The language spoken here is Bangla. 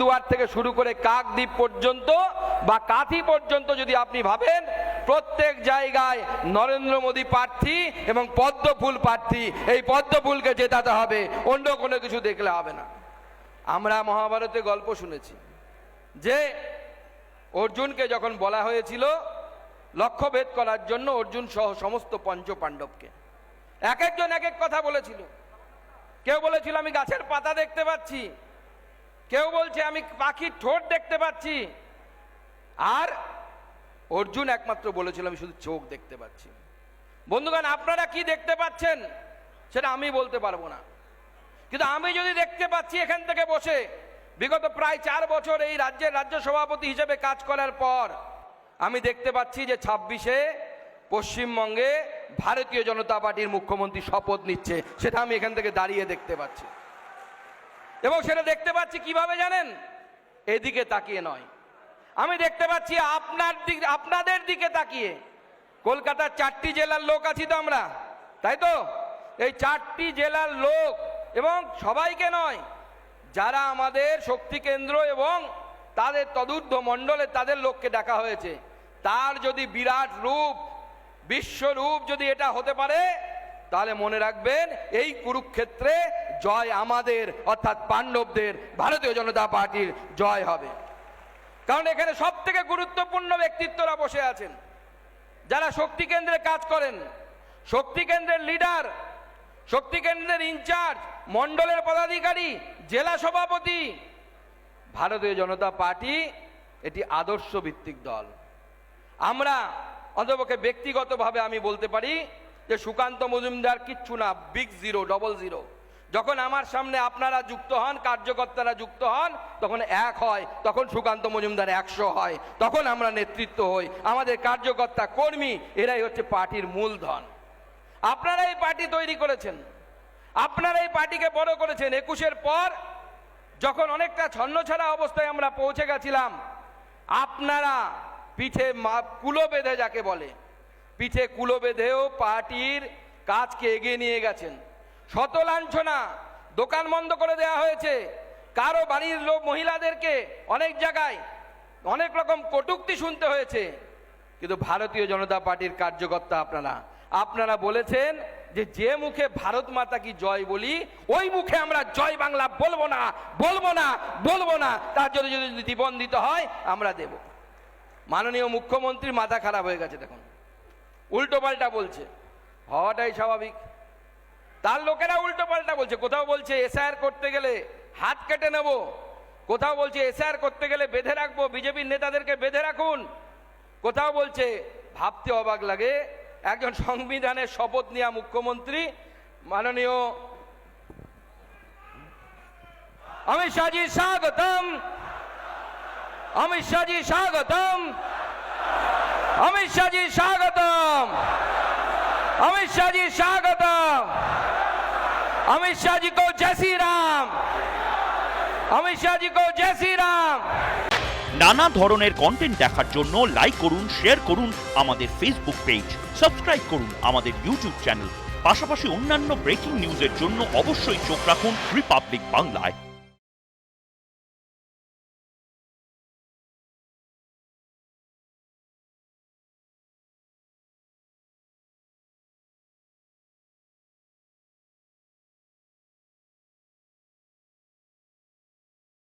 দুয়ার থেকে শুরু করে কাকদ্বীপ পর্যন্ত বা কাঁথি পর্যন্ত যদি আপনি ভাবেন, প্রত্যেক জায়গায় নরেন্দ্র মোদী প্রার্থী এবং পদ্মফুল প্রার্থী, এই পদ্মফুলকে জেতাতে হবে, অন্য কোনো কিছু দেখলে হবে না। আমরা মহাভারতে গল্প শুনেছি যে অর্জুনকে যখন বলা হয়েছিল লক্ষ্যভেদ করার জন্য, অর্জুন সহ সমস্ত পঞ্চ পাণ্ডবকে এক একজন এক এক কথা বলেছিল। কেউ বলেছিল আমি গাছের পাতা দেখতে পাচ্ছি, কেউ বলছে আমি পাখির ঠোঁট দেখতে পাচ্ছি, আর অর্জুন একমাত্র বলেছিল আমি শুধু চোখ দেখতে পাচ্ছি। বন্ধুগণ, আপনারা কি দেখতে পাচ্ছেন সেটা আমি বলতে পারবো না, কিন্তু আমি যদি দেখতে পাচ্ছি এখান থেকে বসে বিগত প্রায় 4 বছর এই রাজ্যের রাজ্য সভাপতি হিসেবে কাজ করার পর আমি দেখতে পাচ্ছি যে 26-এ পশ্চিমবঙ্গে ভারতীয় জনতা পার্টির মুখ্যমন্ত্রী শপথ নিচ্ছে, সেটা আমি এখান থেকে দাঁড়িয়ে দেখতে পাচ্ছি। এবং সেটা দেখতে পাচ্ছি কিভাবে জানেন? এদিকে তাকিয়ে নয়, আমি দেখতে পাচ্ছি আপনাদের দিকে তাকিয়ে। কলকাতার 4টি জেলার লোক আছি তো আমরা, তাই তো? এই 4টি জেলার লোক, এবং সবাইকে নয়, যারা আমাদের শক্তি কেন্দ্র এবং তাদের তদূর্ধ্ব মণ্ডলে তাদের লোককে ডাকা হয়েছে, তার যদি বিরাট রূপ, বিশ্বরূপ যদি এটা হতে পারে, তাহলে মনে রাখবেন এই কুরুক্ষেত্রে জয় আমাদের, অর্থাৎ পাণ্ডবদের, ভারতীয় জনতা পার্টির জয় হবে। কারণ এখানে সব থেকে গুরুত্বপূর্ণ ব্যক্তিত্বরা বসে আছেন, যারা শক্তি কেন্দ্রে কাজ করেন, শক্তি কেন্দ্রের লিডার, শক্তি কেন্দ্রের ইনচার্জ, মণ্ডলের পদাধিকারী, জেলা সভাপতি। ভারতীয় জনতা পার্টি এটি আদর্শ ভিত্তিক দল। আমরা অন্তপক্ষে ব্যক্তিগতভাবে আমি বলতে পারি যে সুকান্ত মজুমদার কিচ্ছু না, বিগ জিরো, ডবল জিরো। যখন আমার সামনে আপনারা যুক্ত হন, কার্যকর্তারা যুক্ত হন, তখন 1 হয়, তখন সুকান্ত মজুমদার 100 হয়, তখন আমরা নেতৃত্ব হই। আমাদের কার্যকর্তা, কর্মী, এরাই হচ্ছে পার্টির মূলধন। আপনারা এই পার্টি তৈরি করেছেন, আপনারা এই পার্টিকে বড় করেছেন। 21-এর পর যখন অনেকটা ছন্নছাড়া অবস্থায় আমরা পৌঁছে গেছিলাম, আপনারা পিঠে কুলো বেঁধে, যাকে বলে, পিঠে কুলো বেঁধেও পার্টির কাজকে এগিয়ে নিয়ে গেছেন। শত লাঞ্ছনা, দোকান বন্ধ করে দেওয়া হয়েছে, কারো বাড়ির লোক মহিলাদেরকে অনেক জায়গায় অনেক রকম কটূক্তি শুনতে হয়েছে, কিন্তু ভারতীয় জনতা পার্টির কার্যকর্তা আপনারা বলেছেন যে যে মুখে ভারত মাতা কি জয় বলি, ওই মুখে আমরা জয় বাংলা বলবো না, বলবো না, বলবো না। তার জন্য যদি জীবন দিতে হয় আমরা দেব। মাননীয় মুখ্যমন্ত্রীর মাথা খারাপ হয়ে গেছে, দেখুন উল্টো পাল্টা বলছে, হওয়াটাই স্বাভাবিক। তার লোকেরা উল্টো পাল্টা বলছে। কোথাও বলছে এসআইআর করতে গেলে হাত কেটে নেব, কোথাও বলছে এসআইআর করতে গেলে বেঁধে রাখবো, বিজেপির নেতাদেরকে বেঁধে রাখুন, কোথাও বলছে, ভাবতে অবাক লাগে, একজন সংবিধানের শপথ নেওয়া মুখ্যমন্ত্রী মাননীয় অমিত শাহজি স্বাগতম, অমিত শাহজি স্বাগতম, অমিত শাহজি স্বাগতম, অমিত শাহজি স্বাগতম, অমিত শাহজি को जय श्री राम, অমিত শাহজি को जय श्री राम। নানা ধরনের কন্টেন্ট দেখার জন্য লাইক করুন, শেয়ার করুন আমাদের ফেসবুক পেজ, সাবস্ক্রাইব করুন আমাদের ইউটিউব চ্যানেল। পাশাপাশি অন্যান্য ব্রেকিং নিউজের জন্য অবশ্যই চোখ রাখুন রিপাবলিক বাংলায়।